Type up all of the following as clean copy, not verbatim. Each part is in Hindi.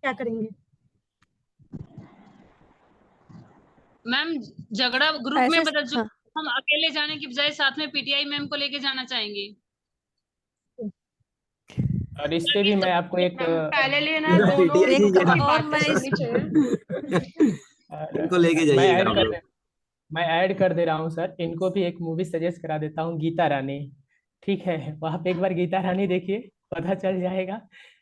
क्या करेंगे? मैम झगड़ा ग्रुप में ऐसे बदल चुका, हाँ। हम अकेले जाने की बजाय साथ में पीटीआई मैम को लेके जाना चाहेंगे। और इस पे भी मैं आपको एक पहले लेना पूरा दोनों PTI एक ग्रुप की और बातें मैं सुननी चाहिए। इनको लेके मैं जाइएगा ऐड आप कर लोग। दे मैं ऐड कर दे रहा हूँ सर, इनको भी एक मूवी सजेस्ट करा देता हूँ, गीता रानी। ठीक है, वहां पे एक बार गीता रानी देखिए, पता चल जाएगा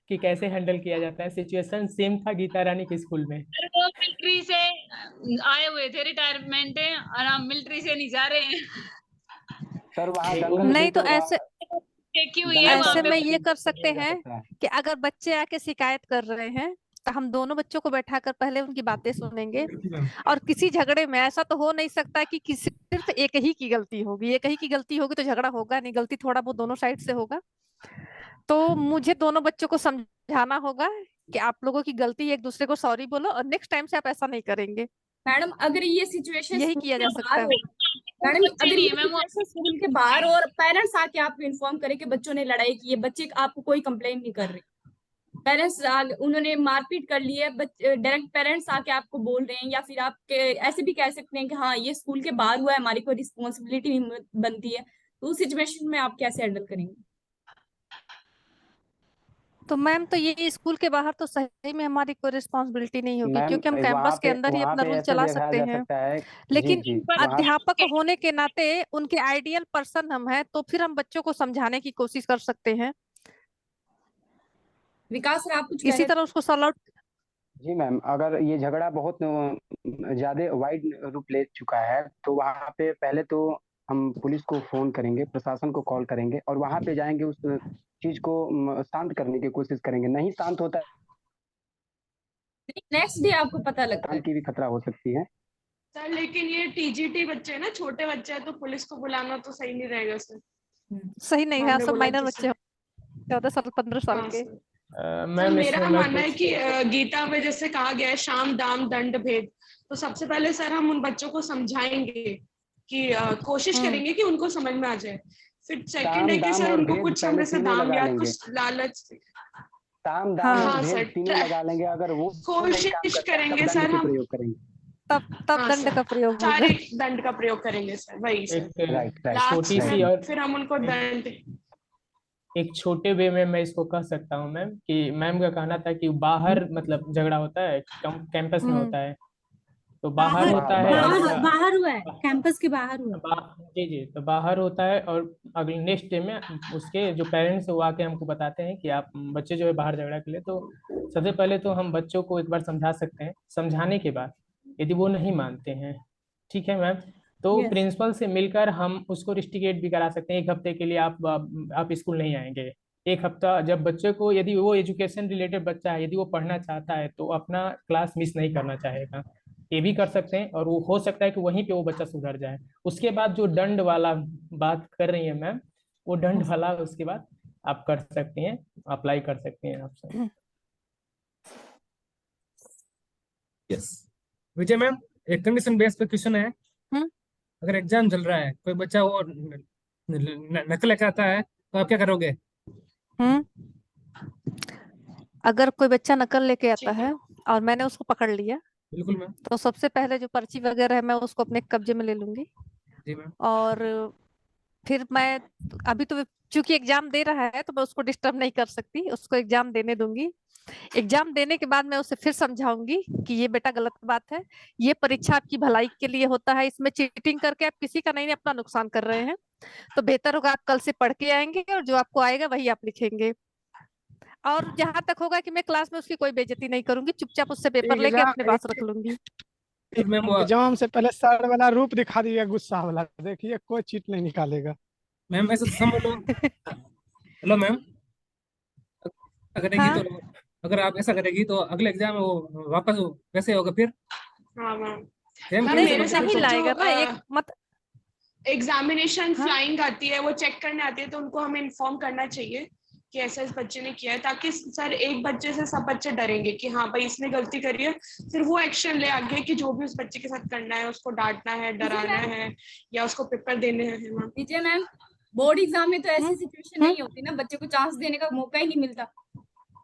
कि कैसे हैंडल किया जाता है। सिचुएशन सेम था गीता रानी के स्कूल में। अरे वो मिलिट्री से आए हुए थे, रिटायरमेंट है, और हम मिलिट्री से नहीं जा रहे हैं। सर वहाँ नहीं, दंगल भी नहीं तो तो ऐसे देखी हुई है वहां ऐसे पे। में ये कर सकते जा हैं सकता है। कि अगर बच्चे आके शिकायत कर रहे हैं तो हम दोनों बच्चों को बैठाकर पहले उनकी बातें सुनेंगे। और किसी झगड़े में ऐसा तो हो नहीं सकता कि किसी सिर्फ एक ही की गलती होगी, एक ही की गलती होगी तो झगड़ा होगा नहीं, गलती थोड़ा बहुत दोनों साइड से होगा। तो मुझे दोनों बच्चों को समझाना होगा कि आप लोगों की गलती, एक दूसरे को सॉरी बोलो और नेक्स्ट टाइम से आप ऐसा नहीं करेंगे। मैडम अगर ये सिचुएशन यही स्कूल किया के जा बाहर सकता हो, है। मैडम बच्चे अगर नहीं ये है मैम वो। सिचुएशन स्कूल के बाहर हो और पेरेंट्स आके आपको इन्फॉर्म करे कि बच्चों ने लड़ाई की है, बच्चे आपको कोई कंप्लेन नहीं कर रहे, पेरेंट्स उन्होंने मारपीट कर ली है, डायरेक्ट पेरेंट्स आके आपको बोल रहे हैं, या फिर आप ऐसे भी कह सकते हैं कि हाँ ये स्कूल के बाहर हुआ है, हमारी कोई रिस्पॉन्सिबिलिटी नहीं बनती है, तो उस सिचुएशन में आप कैसे हैंडल करेंगे? तो मैम तो ये स्कूल के बाहर तो सही में हमारी कोई रिस्पॉन्सिबिलिटी नहीं होगी, मैम क्योंकि हम कैंपस के अंदर ही वहाँ अपना पे रूल ऐसे चला देखा सकते जा हैं। सकता है। लेकिन जी वहाँ अध्यापक होने के नाते उनके आइडियल पर्सन हम हैं, तो फिर हम बच्चों को समझाने की कोशिश कर सकते हैं, विकास सर आप कुछ कह इसी रहे तरह उसको सॉल्व आउट। जी मैम, अगर ये झगड़ा बहुत ज्यादा वाइड रूप ले चुका है तो वहाँ पे पहले तो हम पुलिस को फोन करेंगे, प्रशासन को कॉल करेंगे और वहाँ पे जाएंगे, उस चीज को शांत करने की कोशिश करेंगे। नहीं शांत होता नेक्स्ट डे आपको पता है, लगता जान है। की भी खतरा हो सकती है। सर लेकिन ये टीजीटी बच्चे हैं ना, छोटे बच्चे हैं, तो पुलिस को बुलाना तो सही नहीं रहेगा सर। सही नहीं है, हमने सब बोला माइनर कि बच्चे हैं, 14 साल 15 साल हाँ के। सर। सर मैम मेरा इसमें मैं मानना है कुछ कि गीता में जैसे कहा गया है शाम दाम दंड भेद, तो सबसे पहले सर हम उन बच्चों को समझाएंगे कि कोशिश करेंगे कि उनको समझ में आ जाए। फिर सेकंड साम है कि दाम सर और उनको भेद कुछ हम पहले जैसे तीनों दाम लगा या लेंगे। कुछ लालच, साम दाम हाँ और हाँ भेद सर तीनों लगा लेंगे। अगर वो नहीं काम कोशिश करता है तब करेंगे दंड सर के हम। प्रयोग करेंगे। तब हाँ दंड सर, का प्रयोग होगा। शारीरिक दंड का प्रयोग करेंगे सर, वही सर। एक राइट छोटी लास्ट सी में और फिर हम उनको दंड। एक छोटे वे में मैं इसको कह सकता हूँ मैम, कि मैम का कहना था कि बाहर मतलब झगड़ा होता है, कैंपस में होता है, तो बाहर बाहर होता है बाहर और बाहर हुआ है, कैंपस के बाहर हुआ है। जी जी, तो बाहर होता है और अगले नेक्स्ट डे में उसके जो पेरेंट्स वो आके हमको बताते हैं कि आप बच्चे जो है बाहर झगड़ा के लिए, तो सबसे पहले तो हम बच्चों को एक बार समझा सकते हैं। समझाने के बाद यदि वो नहीं मानते हैं, ठीक है मैम, तो यस। प्रिंसिपल से मिलकर हम उसको रिस्टिकेट भी करा सकते हैं। 1 हफ्ते के लिए आप स्कूल नहीं आएंगे, 1 हफ्ता। जब बच्चे को, यदि वो एजुकेशन रिलेटेड बच्चा है, यदि वो पढ़ना चाहता है तो अपना क्लास मिस नहीं करना चाहेगा, ये भी कर सकते हैं। और वो हो सकता है कि वहीं पे वो बच्चा सुधर जाए। उसके बाद जो दंड वाला बात कर रही है मैम, वो दंड वाला उसके बाद आप कर सकते हैं, अप्लाई कर सकते हैं आप सब। यस विजय मैम, एक कंडीशन बेस पे क्वेश्चन है। अगर एग्जाम चल रहा है, कोई बच्चा वो नकल करता है तो आप क्या करोगे? अगर कोई बच्चा नकल लेके आता है और मैंने उसको पकड़ लिया, बिल्कुल मैम। तो सबसे पहले जो पर्ची वगैरह है मैं उसको अपने कब्जे में ले लूंगी। जी मैम। और फिर मैं, अभी तो चूंकि एग्जाम दे रहा है तो मैं उसको डिस्टर्ब नहीं कर सकती, उसको एग्जाम देने दूंगी। एग्जाम देने के बाद मैं उसे फिर समझाऊंगी कि ये बेटा गलत बात है, ये परीक्षा आपकी भलाई के लिए होता है, इसमें चीटिंग करके आप किसी का नहीं अपना नुकसान कर रहे हैं, तो बेहतर होगा आप कल से पढ़ के आएंगे और जो आपको आएगा वही आप लिखेंगे। और जहां तक होगा कि मैं क्लास में उसकी कोई बेइज्जती नहीं करूंगी, चुपचाप उससे पेपर लेके अपने पास रख लूंगी। एग्जाम से पहले सर वाला रूप दिखा दिया, गुस्सा वाला, देखिए कोई चीट नहीं निकालेगा। मैम ऐसा समझ लो। हेलो मैम, अगर रहेगी हाँ? तो, अगर आप ऐसा करेगी तो अगले एग्जाम में वो वापस कैसे होगा फिर? हाँ मैम। सेम मैम, नहीं, मेरे साथ नहीं तो लाएगा जो ना एक मत। एग्जामिनेशन हाँ? फ्लाइंग आती है, वो चेक करने आती है, तो उनको हमें इन्फॉर्म करना चाहिए कि ऐसा इस बच्चे ने किया है, ताकि सर एक बच्चे से सब बच्चे डरेंगे कि हाँ भाई इसने गलती करी है, फिर वो एक्शन ले आगे कि जो भी उस बच्चे के साथ करना है, उसको डांटना है, डराना है, या उसको पेपर देने हैं। मैम विजय मैम, बोर्ड एग्जाम में तो ऐसी सिचुएशन नहीं होती ना, बच्चे को चांस देने का मौका ही नहीं मिलता।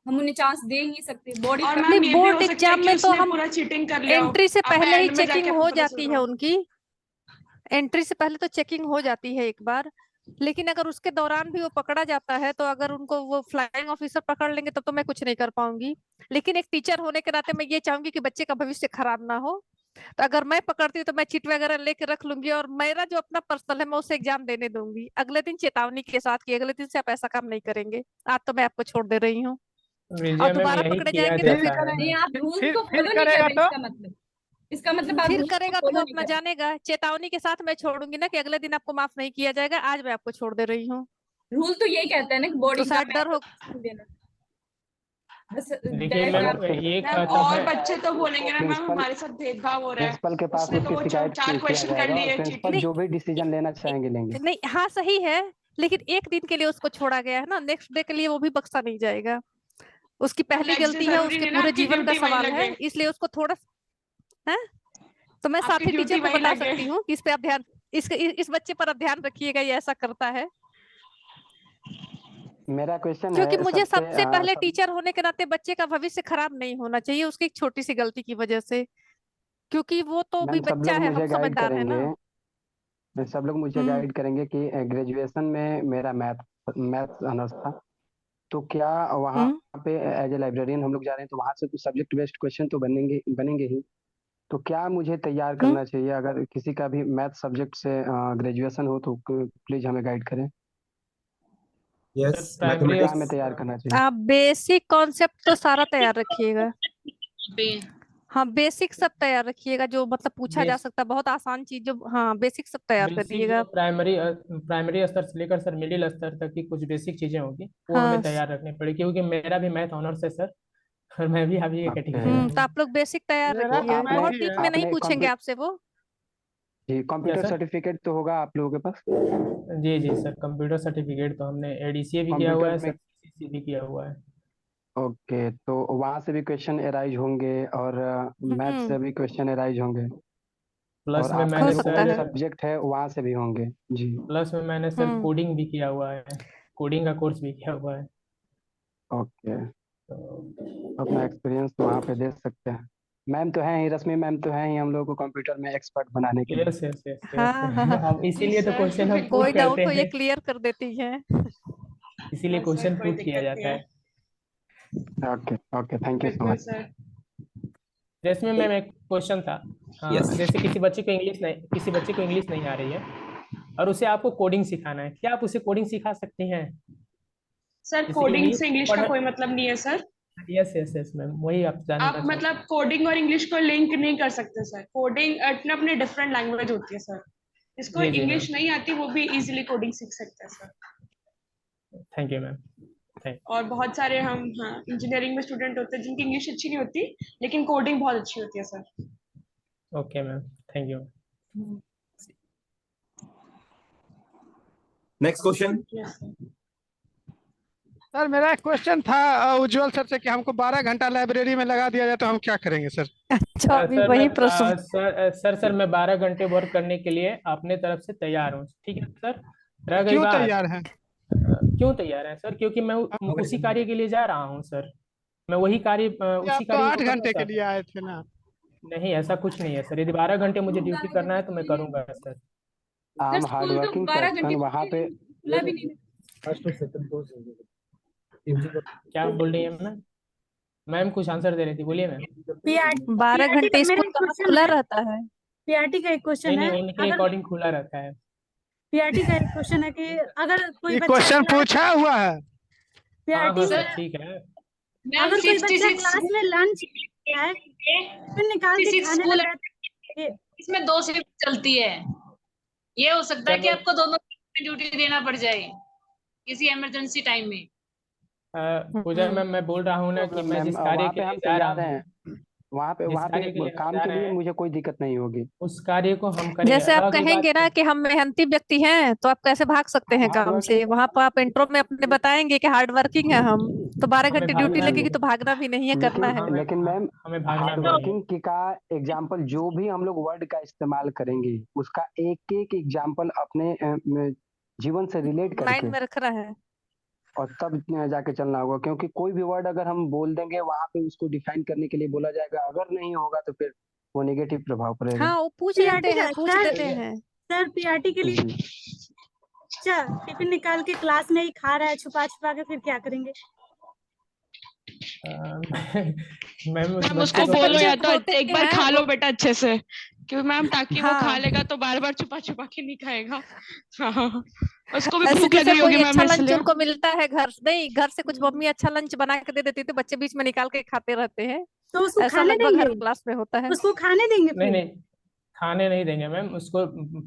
हम उन्हें चांस दे ही नहीं सकते। बॉडी और नहीं, मैम ये भी बोर्ड हो सकता है एग्जाम कि में तो उसने हम पूरा चीटिंग कर लिया हो। एंट्री से अब पहले ही एंड में जाके चेकिंग आपको हो पता चल जाती रहा है हो। उनकी, एंट्री से पहले तो चेकिंग हो जाती है एक बार, लेकिन अगर उसके दौरान भी वो पकड़ा जाता है तो अगर उनको वो फ्लाइंग ऑफिसर पकड़ लेंगे तब तो मैं कुछ नहीं कर पाऊंगी। लेकिन एक टीचर होने के नाते मैं ये चाहूंगी कि बच्चे का भविष्य खराब ना हो, तो अगर मैं पकड़ती हूँ तो मैं चिट वगैरह लेके रख लूंगी और मेरा जो अपना पर्सनल है मैं उसे एग्जाम देने दूंगी, अगले दिन चेतावनी के साथ कि अगले दिन से आप ऐसा काम नहीं करेंगे। आज तो मैं आपको छोड़ दे रही हूँ, और विजय मैम दोबारा यही पकड़े किया जाएंगे तो फिर जाता फिर है। नहीं, आप रूल्स को फिर फॉलो नहीं कर करेगा रहे, तो इसका मतलब आप फिर रूल्स को करेगा तो फॉलो वो नहीं अपना कर रहे। जानेगा। चेतावनी के साथ मैं छोड़ूंगी ना कि अगले दिन आपको माफ नहीं किया जाएगा, आज मैं आपको छोड़ दे रही हूँ। रूल तो यही कहता है ना कि बोर्ड तो शायद एग्जाम डर हो। देना, बस देखिए डायरेक्ट मैम आप ये मैम कहता और है बच्चे तो बोलेंगे ना मैम प्रिंसिपल हमारे साथ भेदभाव हो रहा है, प्रिंसिपल के पास उसने तो उसकी वो शिकायत चार किया क्वेश्चन कर जाएगा और लिए प्रिंसिपल चीटिंग। जो भी डिसीजन लेना चाहेंगे लेंगे। नहीं, हाँ सही है, लेकिन एक दिन के लिए उसको छोड़ा गया है ना, नेक्स्ट डे के लिए वो भी बख्शा नहीं जाएगा। उसकी पहली नेक्स्ट डे गलती है, जरूरी उसके नहीं ना पूरे आपकी जीवन का ड्यूटी वही सवाल है, लगे, इसलिए उसको थोड़ा है। तो मैं आपकी साथी ड्यूटी टीचर को वही बता लगे। सकती हूँ कि इस पे आप ध्यान, इस बच्चे पर आप ध्यान रखिएगा, ये ऐसा करता है। मेरा क्वेश्चन क्योंकि है मुझे सबसे सबसे पहले टीचर होने के नाते बच्चे का भविष्य खराब नहीं होना चाहिए उसकी एक छोटी सी गलती की वजह से, क्योंकि वो तो भी मैम सब बच्चा लोग है, हम मुझे गाइड समझदार है करेंगे, ना। सब लोग मुझे हम्म गाइड करेंगे कि ग्रेजुएशन में मेरा मैथ ऑनर्स था, तो क्या वहाँ हम्म पे एज ए लाइब्रेरियन हम लोग जा रहे हैं तो वहाँ से कुछ सब्जेक्ट बेस्ड क्वेश्चन तो बनेंगे बनेंगे ही, तो क्या मुझे तैयार हम्म। करना चाहिए? अगर किसी का भी मैथ सब्जेक्ट से ग्रेजुएशन हो तो प्लीज हमें गाइड करें, सर प्राइमरी क्या हमें तैयार करना चाहिए? आप बेसिक कॉन्सेप्ट तो सारा तैयार रखिएगा। पे हाँ, बेसिक सब तैयार रखिएगा, जो मतलब पूछा जा सकता है, बहुत आसान चीज जो, हाँ बेसिक सब तैयार बेसिक करिएगा जो आप। प्राइमरी स्तर से लेकर सर मिडिल स्तर तक की कुछ बेसिक चीजें होगी वो हमें हाँ तैयार रखनी पड़ेगी, क्योंकि मेरा भी मैथ ऑनर्स है सर, और मैं भी अभी ये ओके, कैटेगरी में तो हूँ। आप लोग बेसिक तैयार मेरा तो रखिएगा, तो बहुत वही डीप है। में नहीं आपने पूछेंगे आपसे वो। जी क्या कंप्यूटर सर? सर्टिफिकेट तो होगा आप लोगों के पास? जी जी सर, कंप्यूटर सर्टिफिकेट तो हमने एडीसीए भी किया हुआ कंप्यूटर है में सर, सीसीसी भी किया हुआ है। ओके, तो वहाँ से भी क्वेश्चन एराइज होंगे और मैथ हम्म से भी क्वेश्चन एराइज होंगे, प्लस और में आपका हो मैंने जो सकता कोर है। सर सब्जेक्ट है वहाँ से भी होंगे जी। हम्म कोडिंग भी किया हुआ है, कोडिंग का कोर्स भी किया हुआ है। ओके, तो अपना एक्सपीरियंस वहाँ पे दे सकते हैं। मैम तो हैं ही, रश्मि मैम तो हैं ही हम लोगों को कंप्यूटर में एक्सपर्ट बनाने के लिए। यस यस यस हाँ यस हाँ हाँ, अब जी इसीलिए तो सर क्वेश्चन हम कोई पुट बिल्कुल। करते डाउट हो ये हैं, क्लियर कर देती है। इसीलिए हाँ सर क्वेश्चन कोई पुट किया दिक्कत नहीं जाता है, है। Okay okay, thank you so बिल्कुल मच। सर। जैसे मैम एक क्वेश्चन था, जैसे किसी बच्चे को इंग्लिश नहीं आ रही है और उसे आपको कोडिंग सिखाना है, क्या आप उसे कोडिंग सिखा सकते हैं? सर जैसे कोडिंग इंग्लिश से इंग्लिश का पढ़ कोई मतलब नहीं है sir. Yes yes yes ma'am, वही आप आप जानना चाहते मतलब कोडिंग और इंग्लिश को लिंक नहीं कर सकते सर, कोडिंग अपने अपने डिफरेंट लैंग्वेज होती है सर, जिसको हैं। जी जी मैम, इंग्लिश नहीं आती वो भी इजीली कोडिंग सीख सकता है sir. Thank you ma'am, thank और बहुत सारे हम हाँ इंजीनियरिंग में स्टूडेंट होते हैं जिनकी इंग्लिश अच्छी नहीं होती लेकिन कोडिंग बहुत अच्छी होती है sir. Okay ma'am, thank you. Next question. Yes sir. Sir मेरा एक क्वेश्चन था उज्जवल सर से कि हमको 12 घंटा लाइब्रेरी में लगा दिया जाए तो हम क्या करेंगे सर? अच्छा, अभी सर वही प्रश्न। मैं 12 घंटे वर्क करने के लिए अपने तरफ से तैयार हूँ, ठीक है सर। रह गई क्यों बात, तैयार हैं? क्यों तैयार है सर? क्योंकि मैं उसी कार्य के लिए जा रहा हूँ सर, मैं वही कार्य ये आप उसी तो कार्य को 8 करना घंटे के चाहता लिए हूँ। आए थे ना। नहीं ऐसा कुछ नहीं है सर, यदि 12 घंटे मुझे ड्यूटी करना है तो मैं करूंगा sir. I am hard school तो वर्किंग 12 पर्सन, घंटे वहाँ पे खुला भी नहीं। क्या बोल रही है मैम? मैम कुछ आंसर दे रही थी, बोलिए मैम। 12 पीआरटी का घंटे मेरा स्कूल एक कहाँ क्वेश्चन खुला है, रहता है? पीआरटी का एक क्वेश्चन नहीं है। नहीं, उनके अगर अकॉर्डिंग खुला रहता है। पीआरटी का एक क्वेश्चन है कि अगर कोई ये बच्चा क्वेश्चन क्लास पूछा हुआ है। हाँ पीआरटी हाँ में सर सर ठीक है। मैम अगर कोई बच्चा 66 क्लास में लंच है फिर निकाल के 66 खाने स्कूल लग है, जाता है। इसमें 2 शिफ्ट चलती है, ये हो सकता है कि चलो आपको दोनों में ड्यूटी देना पड़ जाए किसी इमरजेंसी टाइम में। पूजा मैम, मैं बोल रहा हूँ ना कि प्रॉब्लम मैं मैम, जिस कार्य वहाँ के पे लिए हम जा रहा तैयार हैं, हूँ, जिस वहाँ पे कार्य के लिए हम काम जा के रहे लिए हैं मुझे कोई दिक्कत नहीं होगी। उस कार्य को हम करेंगे। जैसे आप रह गई बात कहेंगे ना कि हम मेहनती व्यक्ति हैं तो आप कैसे भाग सकते हैं हार्ड काम वर्किंग, से? वहां पर आप इंट्रो में अपने बताएंगे कि हार्ड वर्किंग है हम, तो 12 हमें घंटे ड्यूटी भागना भी लगेगी तो भागना भी नहीं है, करना लेकिन है। हमें लेकिन मैम हमें भागना हार्ड भी नहीं है। वर्किंग का एग्जाम्पल जो भी हम लोग वर्ड का इस्तेमाल करेंगे उसका एक एक एग्जाम्पल अपने जीवन से रिलेट माइंड करके में रखना है। और तब जाके चलना होगा, क्योंकि कोई भी वर्ड अगर हम बोल देंगे वहां पे उसको डिफाइन करने के लिए बोला जाएगा, अगर नहीं होगा तो फिर वो नेगेटिव प्रभाव पड़ेगा। हाँ वो पूछ लेते पीआरटी हैं, का पूछ सर, लेते हैं। सर पीआरटी के लिए जी। अच्छा टिफिन निकाल के क्लास में ही खा रहा है छुपा छुपा के, फिर क्या करेंगे? मैम उस मैम बच्चे उसको को बोलो बच्चे या तो होते एक बार हैं खा लो वो। बेटा अच्छे से, क्योंकि मैम ताकि वो खा हाँ लेगा तो बार बार छुपा छुपा के नहीं खाएगा। हाँ, उसको भी ऐसे भूख लग जैसे रही कोई होगी मैम अच्छा लंच इसलिए। उनको मिलता है घर नहीं, घर से कुछ मम्मी अच्छा लंच बना के दे देती है तो बच्चे बीच में निकाल के खाते रहते हैं। तो उसको ऐसा खाने लगभग देंगे? हर क्लास में होता है। उसको खाने देंगे नहीं फिर? नहीं, खाने नहीं देंगे मैम उसको।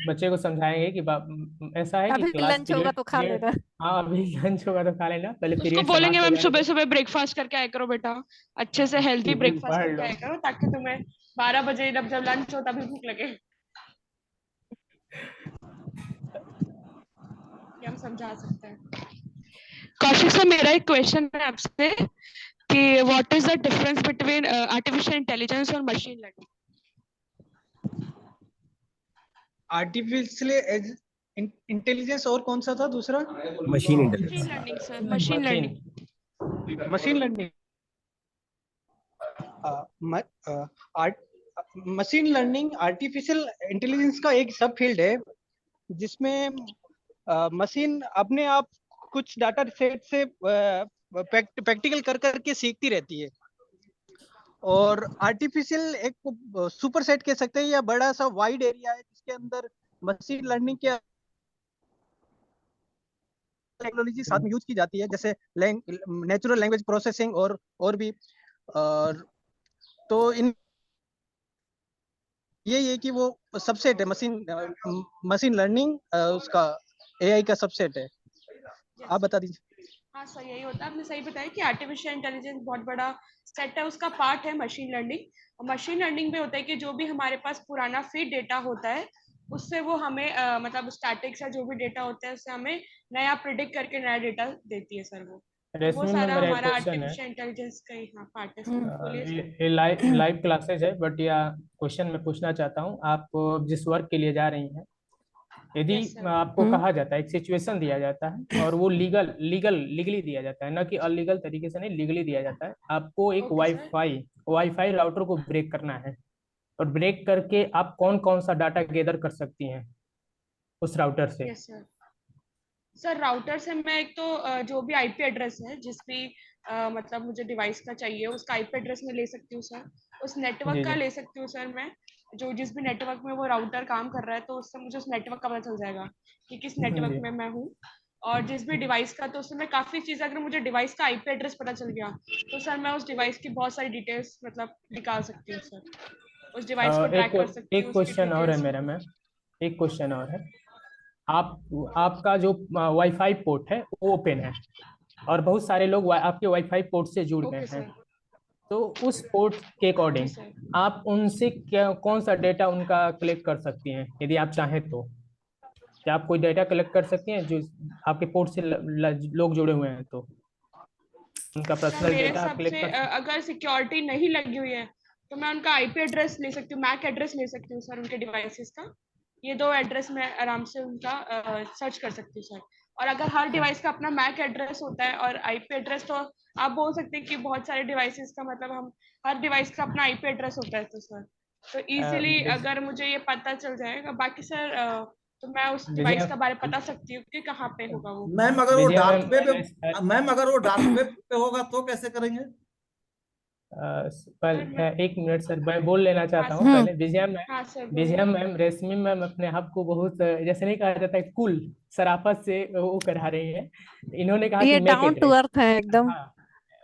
बच्चे को समझाएंगे कि ऐसा है कि अभी क्लास लंच होगा पीरियड तो खा पीरियड लेना। हाँ अभी लंच होगा तो खा लेना, पहले उसको पीरियड बोलेंगे समाप्त हो मैम जाने सुबह दो। सुबह ब्रेकफास्ट करके आया करो बेटा, अच्छे से हेल्दी टिफिन ब्रेकफास्ट पढ़ करके लो। आया करो, ताकि तुम्हें 12 बजे जब लंच हो तभी भूख लगे। ये हम समझा सकते हैं। कौशिक सर, मेरा एक क्वेश्चन है आपसे कि what is the difference between artificial intelligence और मशीन लर्निंग? आर्टिफिशियल इंटेलिजेंस और कौन सा था दूसरा? Machine machine intelligence. Learning sir, machine learning. Machine learning. Machine learning artificial intelligence का एक सब फील्ड है जिसमें मशीन अपने आप कुछ डाटा सेट से प्रैक्टिकल कर करके सीखती रहती है, और आर्टिफिशियल एक सुपर सेट कह सकते हैं या बड़ा सा वाइड एरिया है जिसके अंदर मशीन लर्निंग के टेक्नोलॉजी साथ में यूज की जाती है, जैसे नेचुरल लैंग्वेज प्रोसेसिंग और भी। और तो इन ये है कि वो सबसेट है मशीन लर्निंग, उसका एआई का सबसेट है। आप बता दीजिए। हाँ सर, यही होता है, आपने सही बताया कि आर्टिफिशियल इंटेलिजेंस बहुत बड़ा सेट है, उसका पार्ट है मशीन लर्निंग। और मशीन लर्निंग में होता है कि जो भी हमारे पास पुराना फीड डेटा होता है उससे वो हमें मतलब स्टैटिक्स या जो भी डेटा होता है उससे हमें नया प्रिडिक्ट करके नया डेटा देती है सर वो। तो वो रेशमी में सारा मेरा एक हमारा क्वेश्चन है। आर्टिफिशियल इंटेलिजेंस का ही हाँ पार्ट है सर। बोलिए सर। ये लाइव क्लासेज है, बट या क्वेश्चन मैं पूछना चाहता हूँ। आप जिस वर्क के लिए जा रही हैं, यदि यस सर। आपको कहा जाता है, एक सिचुएशन दिया जाता है और वो लीगली दिया जाता है, ना कि अलीगल तरीके से नहीं, लीगली दिया जाता है। आपको एक ओके सर। वाईफाई राउटर को ब्रेक करना है, और ब्रेक करके आप कौन कौन सा डाटा गैदर कर सकती हैं उस राउटर से? Yes sir. सर राउटर से मैं एक तो जो भी आईपी एड्रेस है जिस भी मतलब मुझे डिवाइस का चाहिए उसका आईपी एड्रेस मैं ले सकती हूँ सर। उस नेटवर्क जी का जी ले सकती हूँ सर मैं, जो जिस भी नेटवर्क में वो राउटर काम कर रहा है तो उससे मुझे उस नेटवर्क का पता चल जाएगा कि किस नेटवर्क जी। में मैं हूँ। और जिस भी डिवाइस का, तो उसमें काफ़ी चीज़, अगर मुझे डिवाइस का आईपी एड्रेस पता चल गया तो सर मैं उस डिवाइस की बहुत सारी डिटेल्स मतलब निकाल सकती हूँ सर। उस डिवाइस को ट्रैक कर सकती हूँ, एक उसकी क्वेश्चन और है डिटेल्स। मेरा मैम, एक क्वेश्चन और है। आपका जो वाईफाई पोर्ट है वो ओपन है, और बहुत सारे लोग आपके वाईफाई पोर्ट से जुड़ गए ओके हैं। सर। तो उस पोर्ट के जी अकॉर्डिंग सर। आप उनसे क्या कौन सा डेटा उनका कलेक्ट कर सकती हैं, यदि आप चाहें तो? क्या आप कोई डेटा कलेक्ट कर सकती हैं जो आपके पोर्ट से लोग जुड़े हुए हैं, तो उनका सर पर्सनल मेरे डेटा आप हिसाब कलेक्ट से कर सकते अगर सिक्योरिटी नहीं लगी हुई है तो मैं उनका आईपी एड्रेस ले सकती हूँ, मैक एड्रेस ले सकती हूँ सर उनके डिवाइसेस का। ये दो एड्रेस मैं आराम से उनका सर्च कर सकती हूँ सर। और अगर हर हैं? डिवाइस का अपना मैक एड्रेस होता है और आईपी एड्रेस, तो आप बोल सकते हैं कि बहुत सारे डिवाइसेस का मतलब हम हर डिवाइस का अपना आईपी एड्रेस होता है तो सर, तो इजीली अगर मुझे ये पता चल जाएगा, बाकी सर तो मैं उस डिवाइस विजय का बारे बता सकती हूँ कि कहाँ पे होगा वो। मैम अगर वो विजय डार्क मैम वेब, मैम अगर वो डार्क वेब पे होगा तो कैसे करेंगे? पर एक मिनट सर, मैं बोल लेना हाँ चाहता हूँ सर। पहले। हाँ सर विजया बोलिए। मैम, रेशमी मैम अपने आप को बहुत जैसे नहीं कहा जाता है कुल शराफत से वो करा रही है। इन्होंने कहा कि ये मेक डाउन टू एड्रेस। अर्थ है एकदम। हाँ,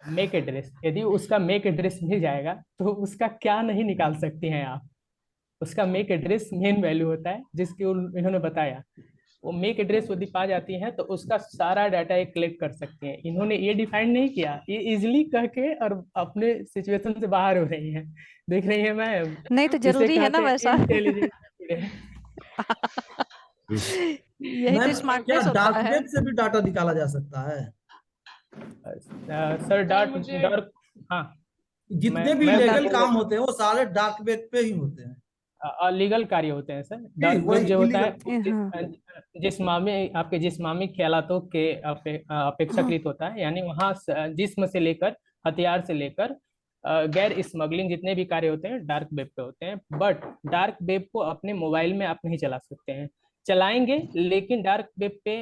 मेक एड्रेस, यदि उसका मेक एड्रेस मिल जाएगा तो उसका क्या नहीं निकाल सकते हैं आप? उसका मेक एड्रेस मेन वैल्यू होता है जिसकी इन्होंने बताया। वो मेक एड्रेस यदि पा जाती हैं तो उसका सारा डाटा ये कलेक्ट कर सकती हैं। इन्होंने ये डिफाइन नहीं किया, ये इजिली कह के और अपने सिचुएशन से बाहर हो रही हैं। देख रही है मैम, नहीं तो इसे जरूरी है ना कहते हैं वैसा। इंटेलिजेंट। यही तो मैम क्या स्मार्टनेस होता डार्क है। वेब से भी डाटा निकाला जा सकता है? सर सर डार्क मुझे डार्क हाँ, जितने भी मैं वो लीगल बोल काम होते हैं वो सारे डार्क वेब पे ही होते हैं। लीगल कार्य होते हैं सर। डार्क वेब वही जो होता है हाँ। जिस्मानी आपके जिस्मानी ख्यालातों के अपेक्षाकृत होता है, यानी वहाँ जिस्म से लेकर हथियार से लेकर गैर स्मगलिंग जितने भी कार्य होते हैं डार्क वेब पे होते हैं। बट डार्क वेब को अपने मोबाइल में आप नहीं चला सकते हैं, चलाएंगे, लेकिन डार्क वेब पे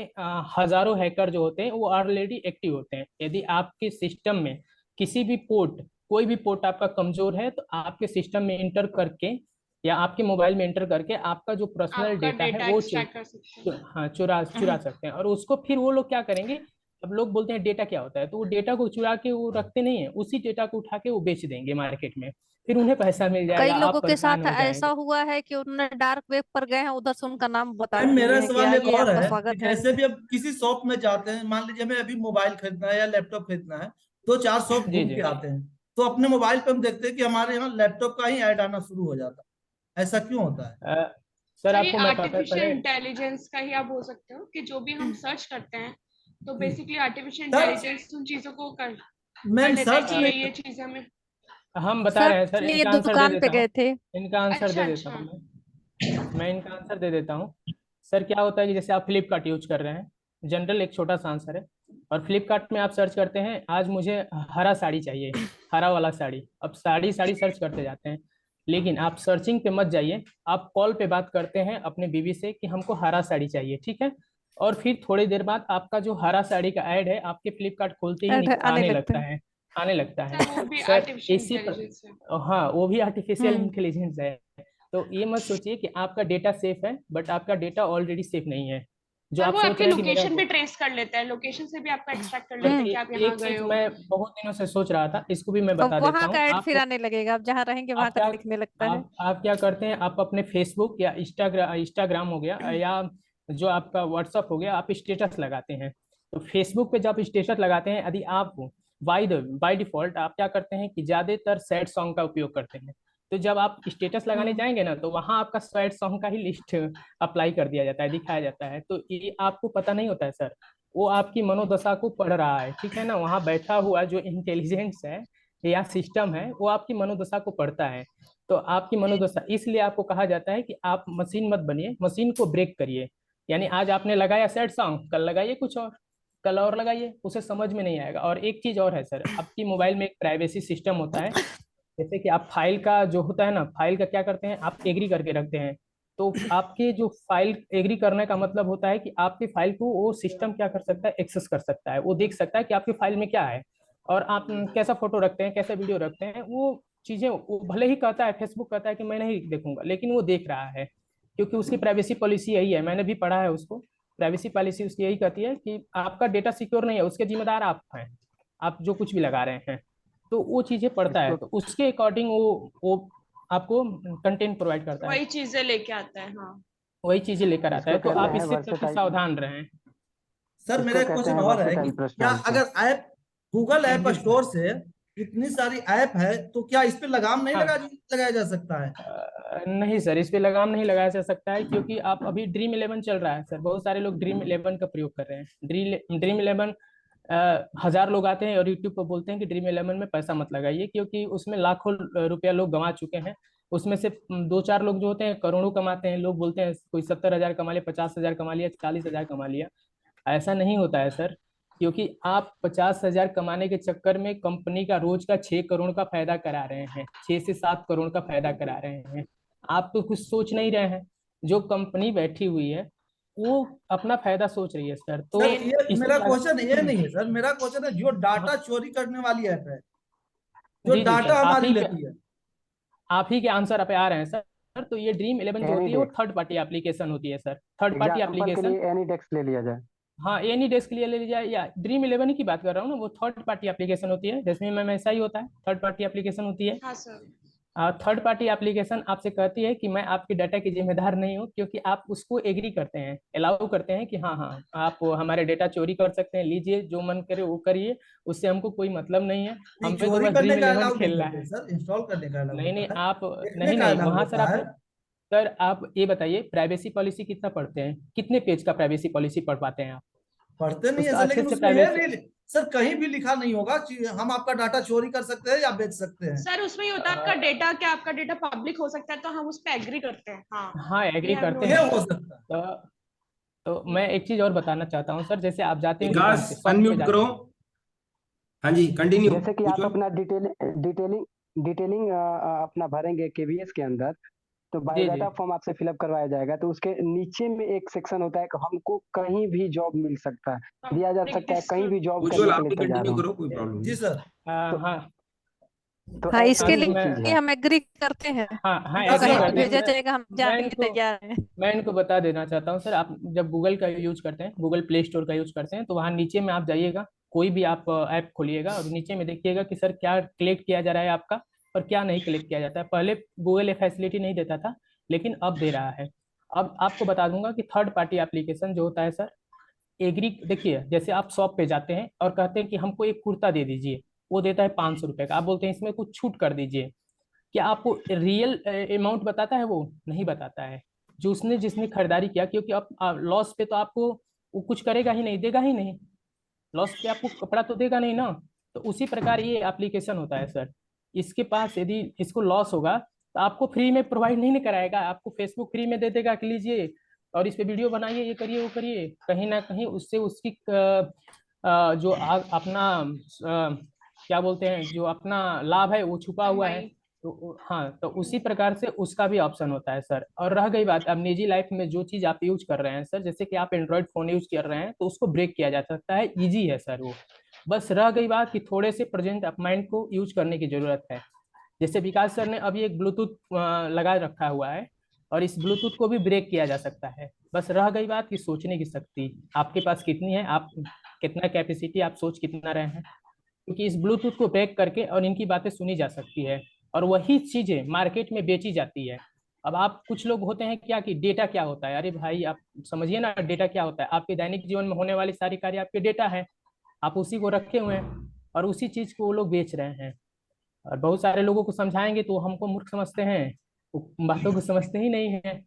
हजारों हैकर जो होते हैं वो ऑलरेडी एक्टिव होते हैं। यदि आपके सिस्टम में किसी भी पोर्ट, कोई भी पोर्ट आपका कमजोर है, तो आपके सिस्टम में इंटर करके या आपके मोबाइल में एंटर करके आपका जो पर्सनल आपका डेटा है डेटा वो एक्सट्रैक्ट कर सकते हैं। हाँ चुरा सकते हैं। और उसको फिर वो लोग क्या करेंगे, अब लोग बोलते हैं डेटा क्या होता है, तो वो डेटा को चुरा के वो रखते नहीं है, उसी डेटा को उठा के वो बेच देंगे मार्केट में, फिर उन्हें पैसा मिल कई जाएगा, आप लोगों के परेशान साथ हो ऐसा जाएंगे। हुआ है कि उन्होंने डार्क वेब पर गए हैं, उधर से उनका नाम बता मैम, दिए मेरा हैं कि सवाल एक आइए और आपका है कि स्वागत है। जैसे भी अब किसी शॉप में जाते हैं, मान लीजिए हमें अभी मोबाइल खरीदना है या लैपटॉप खरीदना है, 2-4 शॉप जी घूम जी के आते हैं, तो अपने मोबाइल पे हम देखते हैं कि हमारे यहाँ लैपटॉप का ही ऐड आना शुरू हो जाता है। ऐसा क्यों होता है? सर सर ये आपको मैं आर्टिफिशियल पहले इंटेलिजेंस का ही आप बोल सकते हो कि जो भी हम सर्च करते हैं तो बेसिकली आर्टिफिशियल सर इंटेलिजेंस उन चीजों को कर मैम लेता है सर्च कि में ये चीजें हमें। हम बता सर रहे हैं सर, ये इनका आंसर दे दुकान पे देता हूँ, गए थे। इनका आंसर अच्छा दे देता अच्छा। हूँ मैं इनका आंसर दे देता हूँ। सर क्या होता है कि जैसे आप फ्लिपकार्ट यूज कर रहे हैं, जनरल एक छोटा सा आंसर है, और फ्लिपकार्ट में आप सर्च करते हैं आज मुझे हरा साड़ी चाहिए, हरा वाला साड़ी, अब साड़ी साड़ी सर्च करते जाते हैं, लेकिन आप सर्चिंग पे मत जाइए, आप कॉल पे बात करते हैं अपने बीवी से कि हमको हरा साड़ी चाहिए, ठीक है, और फिर थोड़ी देर बाद आपका जो हरा साड़ी का ऐड है आपके फ्लिपकार्ट खोलते ही आने आने लगता लगता है। है, आने लगता है। सर वो भी सर आर्टिफिशियल इसी इंटेलिजेंस है। हाँ वो भी आर्टिफिशियल हम्म। इंटेलिजेंस है। तो ये मत सोचिए कि आपका डेटा सेफ है, बट आपका डेटा ऑलरेडी सेफ नहीं है। जो सर आप वो सोच आपकी रहे हैं कि मेरा लोकेशन भी ट्रेस कर लेता है, लोकेशन से भी आपका एक्सट्रैक्ट कर सर लेता है कि आप यहाँ एक गए चीज हो। मैं बहुत दिनों से सोच रहा था, इसको भी मैं अब बता देता वहां हूँ का ऐड फिर आप। आने लगेगा, आप जहाँ रहेंगे वहां आप का क्या दिखने लगता है। आप क्या करते हैं, आप अपने फेसबुक या इंस्टाग्राम हो गया, या जो आपका व्हाट्सअप हो गया, आप स्टेटस लगाते हैं, तो फेसबुक पे जब स्टेटस लगाते हैं, यदि आप बाय डिफॉल्ट आप क्या करते हैं कि ज्यादातर सैड सॉन्ग का उपयोग करते हैं, तो जब आप स्टेटस लगाने जाएंगे ना, तो वहां आपका सैड सॉन्ग का ही लिस्ट अप्लाई कर दिया जाता है, दिखाया जाता है, तो ये आपको पता नहीं होता है सर, वो आपकी मनोदशा को पढ़ रहा है, ठीक है ना, वहां बैठा हुआ जो इंटेलिजेंस है या सिस्टम है वो आपकी मनोदशा को पढ़ता है। तो आपकी मनोदशा, इसलिए आपको कहा जाता है कि आप मशीन मत बनिए, मशीन को ब्रेक करिए। यानी आज आपने लगाया सैड सॉन्ग, कल लगाइए कुछ और, कल और लगाइए, उसे समझ में नहीं आएगा। और एक चीज और है सर, आपकी मोबाइल में एक प्राइवेसी सिस्टम होता है, जैसे कि आप फाइल का जो होता है ना, फाइल का क्या करते हैं आप एग्री करके रखते हैं, तो आपके जो फाइल एग्री करने का मतलब होता है कि आपके फाइल को वो सिस्टम क्या कर सकता है, एक्सेस कर सकता है, वो देख सकता है कि आपके फाइल में क्या है, और आप कैसा फोटो रखते हैं, कैसा वीडियो रखते हैं, वो चीजें वो भले ही कहता है, फेसबुक कहता है कि मैं नहीं देखूंगा, लेकिन वो देख रहा है, क्योंकि उसकी प्राइवेसी पॉलिसी यही है, मैंने भी पढ़ा है उसको। प्राइवेसी पॉलिसी उसकी यही कहती है कि आपका डेटा सिक्योर नहीं है, उसके जिम्मेदार आप हैं, आप जो कुछ भी लगा रहे हैं, तो वो चीजें पढ़ता है, तो उसके अकॉर्डिंग वो आपको कंटेंट प्रोवाइड करता है, वही चीजें लेके आता है। हाँ वही चीजें लेकर आता है, तो आप इससे काफी सावधान रहें। सर मेरा एक क्वेश्चन और है कि क्या अगर ऐप गूगल ऐप स्टोर से इतनी सारी ऐप है तो क्या इस पे लगाम नहीं लगाया जा सकता है? नहीं सर, इस पे लगाम नहीं लगाया जा सकता है, क्योंकि आप अभी ड्रीम 11 चल रहा है सर, बहुत सारे लोग ड्रीम 11 का प्रयोग कर रहे हैं। ड्रीम 11 हजार लोग आते हैं और यूट्यूब पर बोलते हैं कि ड्रीम 11 में पैसा मत लगाइए, क्योंकि उसमें लाखों रुपया लोग गंवा चुके हैं, उसमें से 2-4 लोग जो होते हैं करोड़ों कमाते हैं, लोग बोलते हैं कोई 70,000 कमा लिया, 50,000 कमा लिया, 40,000 कमा लिया। ऐसा नहीं होता है सर, क्योंकि आप 50,000 कमाने के चक्कर में कंपनी का रोज का 6 करोड़ का फायदा करा रहे हैं, 6 से 7 करोड़ का फायदा करा रहे हैं। आप तो कुछ सोच नहीं रहे हैं, जो कंपनी बैठी हुई है वो अपना फायदा सोच रही है सर। तो सर ये मेरा क्वेश्चन ये नहीं है सर, मेरा क्वेश्चन है जो डाटा चोरी करने वाली ऐप है, जो जी डाटा सर, हमारी लेती है। आप ही के आंसर पे आ रहे हैं सर। तो ये ड्रीम 11 जो होती है वो थर्ड पार्टी एप्लीकेशन होती है sir, third party application. AnyDesk ले लिया जाए, हाँ एनीडेस्क के लिए ले लीजिए, या ड्रीम 11 ही की बात कर रहा हूँ ना, वो थर्ड पार्टी एप्लीकेशन होती है, जिसमें मैम ऐसा ही होता है, थर्ड पार्टी एप्लीकेशन होती है। हाँ सर। थर्ड पार्टी एप्लीकेशन आपसे कहती है कि मैं आपके डाटा की जिम्मेदार नहीं हूँ, क्योंकि आप उसको एग्री करते हैं, अलाउ करते हैं कि हाँ हाँ आप हमारे डेटा चोरी कर सकते हैं, लीजिए जो मन करे वो करिए, उससे हमको कोई मतलब नहीं है, हम पे तो चोरी बस करने ड्रीम का 11 अलाउ नहीं खेलना करते है। सर, इंस्टॉल करने का अलाउ नहीं नहीं होता है, आप देखने नहीं का नहीं अलाउ वहां सर होता आप है। सर आप ये बताइए प्राइवेसी पॉलिसी कितना पढ़ते हैं, कितने पेज का प्राइवेसी पॉलिसी पढ़ पाते हैं आप? पढ़ते नहीं है उसका सर, अच्छे लेकिन से उसमें है प्राइवेसी नहीं सर, कहीं भी लिखा नहीं होगा कि हम आपका डाटा चोरी कर सकते हैं या बेच सकते हैं। सर उसमें ये होता है आपका डेटा, क्या आपका डेटा पब्लिक हो सकता है, तो हम उस पर एग्री करते हैं। हाँ, हाँ एग्री करते ये हैं। हो सकता है। तो मैं एक चीज और बताना चाहता हूँ सर, जैसे आप जाते हैं दुकान पे, विकास शॉप पे अनम्यूट जाते करो। हैं। हाँ जी कंटिन्यू। जैसे कि आप अपना डिटेलिंग अपना भरेंगे केवीएस के अंदर, तो जी जी बायोडाटा फॉर्म आपसे फिलअप करवाया जाएगा, तो उसके नीचे में एक सेक्शन होता है कि हमको कहीं भी जॉब मिल सकता है, दिया जा सकता है, कहीं भी जॉब उज्जवल करने के आप लिए भी तैयार कंटिन्यू हूँ। करो, कोई प्रॉब्लम जी नहीं। सर। हाँ तो, हाँ तो हाँ, ऐसा इसके ही लिए चीज है। हम एग्री करते हैं, हाँ हाँ जो विकास एग्री कहीं सर, भी करते हैं। भेजा जाएगा हम मैं जाने के लिए इनको तैयार हैं। मैं इनको बता देना चाहता हूँ सर, आप जब गूगल का यूज करते हैं, गूगल प्ले स्टोर का यूज करते हैं, तो वहाँ नीचे में आप जाइएगा, कोई भी आप ऐप खोलिएगा और नीचे में देखिएगा कि सर क्या कलेक्ट किया जा रहा है आपका और क्या नहीं कलेक्ट किया जाता है। पहले गूगल ये फैसिलिटी नहीं देता था, लेकिन अब दे रहा है। अब आपको बता दूंगा कि थर्ड पार्टी एप्लीकेशन जो होता है सर, एग्री, देखिए जैसे आप शॉप पे जाते हैं और कहते हैं कि हमको एक कुर्ता दे दीजिए, वो देता है 500 रुपये का, आप बोलते हैं इसमें कुछ छूट कर दीजिए। क्या आपको रियल अमाउंट बताता है? वो नहीं बताता है। जो उसने जिसने खरीदारी किया, क्योंकि अब लॉस पे तो आपको वो कुछ करेगा ही नहीं, देगा ही नहीं, लॉस पे आपको कपड़ा तो देगा नहीं ना। तो उसी प्रकार ये एप्लीकेशन होता है सर, इसके पास यदि इसको लॉस होगा तो आपको फ्री में प्रोवाइड नहीं कराएगा, आपको फेसबुक फ्री में दे देगा कि लीजिए और इस पे वीडियो बनाइए, ये करिए वो करिए। कहीं ना कहीं उससे उसकी जो अपना क्या बोलते हैं, जो अपना लाभ है वो छुपा हुआ है। तो हाँ, तो उसी प्रकार से उसका भी ऑप्शन होता है सर। और रह गई बात अब निजी लाइफ में जो चीज आप यूज कर रहे हैं सर, जैसे कि आप एंड्रॉइड फोन यूज कर रहे हैं तो उसको ब्रेक किया जा सकता है, इजी है सर वो। बस रह गई बात कि थोड़े से प्रेजेंट ऑफ माइंड को यूज करने की जरूरत है। जैसे विकास सर ने अभी एक ब्लूटूथ लगा रखा हुआ है, और इस ब्लूटूथ को भी ब्रेक किया जा सकता है। बस रह गई बात कि सोचने की शक्ति आपके पास कितनी है, आप कितना कैपेसिटी, आप सोच कितना रहे हैं। क्योंकि इस ब्लूटूथ को ब्रेक करके और इनकी बातें सुनी जा सकती है, और वही चीजें मार्केट में बेची जाती है। अब आप कुछ लोग होते हैं क्या कि डेटा क्या होता है, अरे भाई आप समझिए ना डेटा क्या होता है। आपके दैनिक जीवन में होने वाली सारी कार्य आपके डेटा है, आप उसी को रखे हुए हैं और उसी चीज को वो लोग बेच रहे हैं। और बहुत सारे लोगों को समझाएंगे तो वो हमको मूर्ख समझते हैं, वो बातों को समझते ही नहीं है।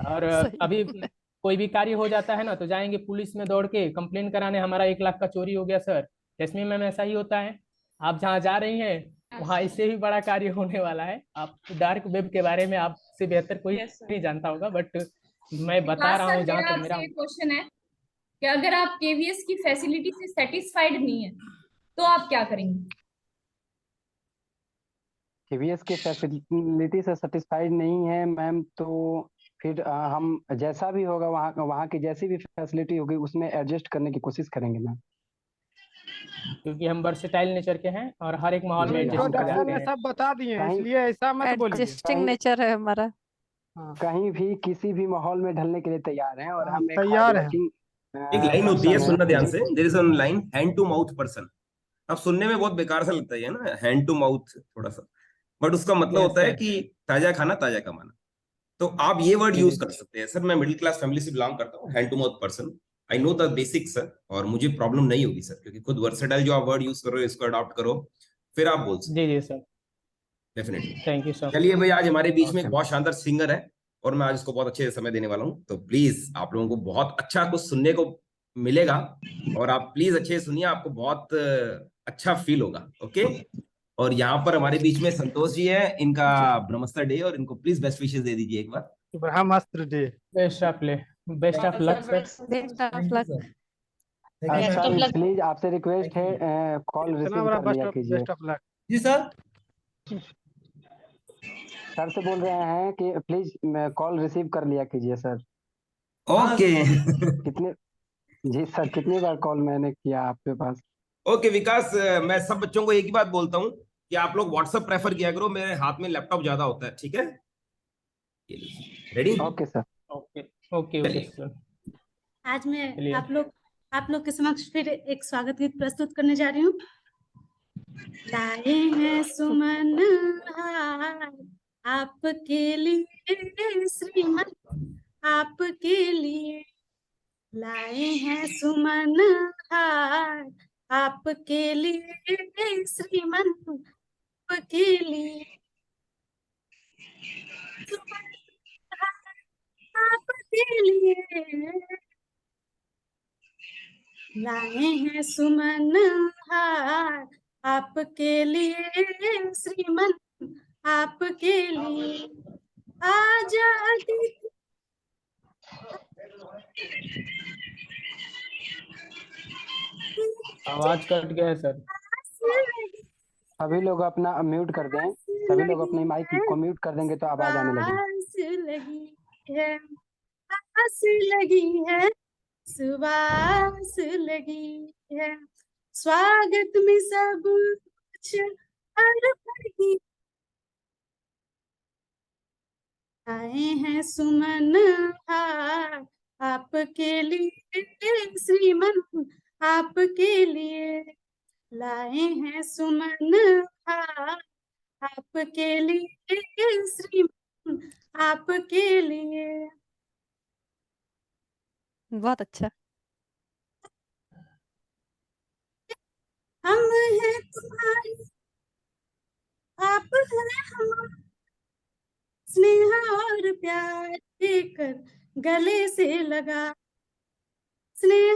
और सही अभी में। कोई भी कार्य हो जाता है ना तो जाएंगे पुलिस में दौड़ के कंप्लेन कराने, हमारा 1 लाख का चोरी हो गया सर। इसमें मैम ऐसा ही होता है, आप जहाँ जा रही हैं वहाँ इससे भी बड़ा कार्य होने वाला है। आप डार्क वेब के बारे में आपसे बेहतर कोई नहीं जानता होगा, बट मैं बता विकास रहा सर, हूँ जहाँ मेरा तक मेरा। आपसे एक क्वेश्चन है कि अगर आप केवीएस की फैसिलिटी से सेटिस्फाइड नहीं है तो आप क्या करेंगे? केवीएस के फैसिलिटी से सेटिस्फाइड नहीं है मैम, तो फिर हम जैसा भी होगा वहाँ वहाँ की जैसी भी फैसिलिटी होगी उसमें एडजस्ट करने की कोशिश करेंगे मैम। क्योंकि हम वर्सेटाइल नेचर के हैं और हर एक माहौल में एडजस्ट कर इंट्रोडक्शन जाते में हैं। सब बता दिए हैं, कहीं इसलिए ऐसा मत बोलिए। एडजस्टिंग नेचर है हमारा। कहीं भी किसी भी माहौल में ढलने के लिए तैयार हैं, और हम एक हार्ड तैयार है। वर्किंग एक लाइन होती है, पर्सन सुनना ध्यान हैं से, there is one line, hand to mouth person. अब सुनने में बहुत बेकार सा लगता है ना, हैंड टू माउथ थोड़ा सा, बट उसका मतलब यस होता है सर। कि ताजा खाना ताजा कमाना। तो आप ये वर्ड जी यूज जी कर सकते हैं। सर मैं मिडिल क्लास फैमिली से बिलोंग करता हूँ, hand to mouth person, I know the basics sir, और मुझे प्रॉब्लम नहीं होगी सर, क्योंकि खुद वर्सेटाइल जो आप वर्ड यूज कर रहे हो इसको अडॉप्ट करो, फिर आप बोल सकते जी जी sir, definitely. Thank you sir. चलिए भाई, आज हमारे बीच में एक ओके। बहुत शानदार सिंगर है और मैं आज उसको बहुत अच्छे से समय देने वाला हूँ, तो प्लीज आप लोगों को बहुत अच्छा कुछ सुनने को मिलेगा, और आप प्लीज अच्छे से सुनिए, आपको बहुत अच्छा फील होगा। ओके। और यहाँ पर हमारे बीच में संतोष जी है, इनका ब्रह्मस्त्र डे, और इनको प्लीज बेस्ट विशेष दे दीजिए एक बार। ब्रह्मास्त्र डे। बेस्ट ऑफ ले, best of luck sir. Best of thank you luck. Sir. Thank you sir ma'am. Please आपसे रिक्वेस्ट थैंक यू है, कॉल इतना रिसीव बड़ा कर लिया कीजिए। Best of luck. जी सर। सर से बोल रहे हैं कि प्लीज कॉल रिसीव कर लिया कीजिए सर। ओके। कितने जी सर, कितनी बार कॉल मैंने किया आपके पास। ओके विकास, मैं सब बच्चों को एक ही बात बोलता हूँ कि आप लोग व्हाट्सएप प्रेफर किया करो, मेरे हाथ में लैपटॉप ज्यादा होता है, ठीक है? Ready? Okay sir. Okay okay okay चलिए। सर। आज मैं चलिए। आप लोग के समक्ष फिर एक स्वागत गीत प्रस्तुत करने जा रही हूँ। लाए हैं सुमन हार आपके लिए श्रीमन, आपके लिए लाए हैं सुमन हार आपके लिए श्रीमन, आपके लिए सुमन हार आपके लिए लाए हैं सुमन हार आपके लिए श्रीमन, आपके लिए आजादी। आवाज कट गया है सर। सभी लोग अपना म्यूट कर दें, सभी लोग अपनी माइक को म्यूट कर देंगे तो आवाज आने लगेगी। आस लगी है, आस लगी है, सुवास लगी है, स्वागत में सब कुछ अर्पण आए हैं सुमन हार आपके लिए श्रीमन, आपके लिए लाए हैं सुमन हार आपके लिए श्रीमन, आपके लिए। बहुत अच्छा। हम हैं तुम्हारे, आप हैं हमारे, स्नेह और प्यार देकर गले से लगा, स्नेह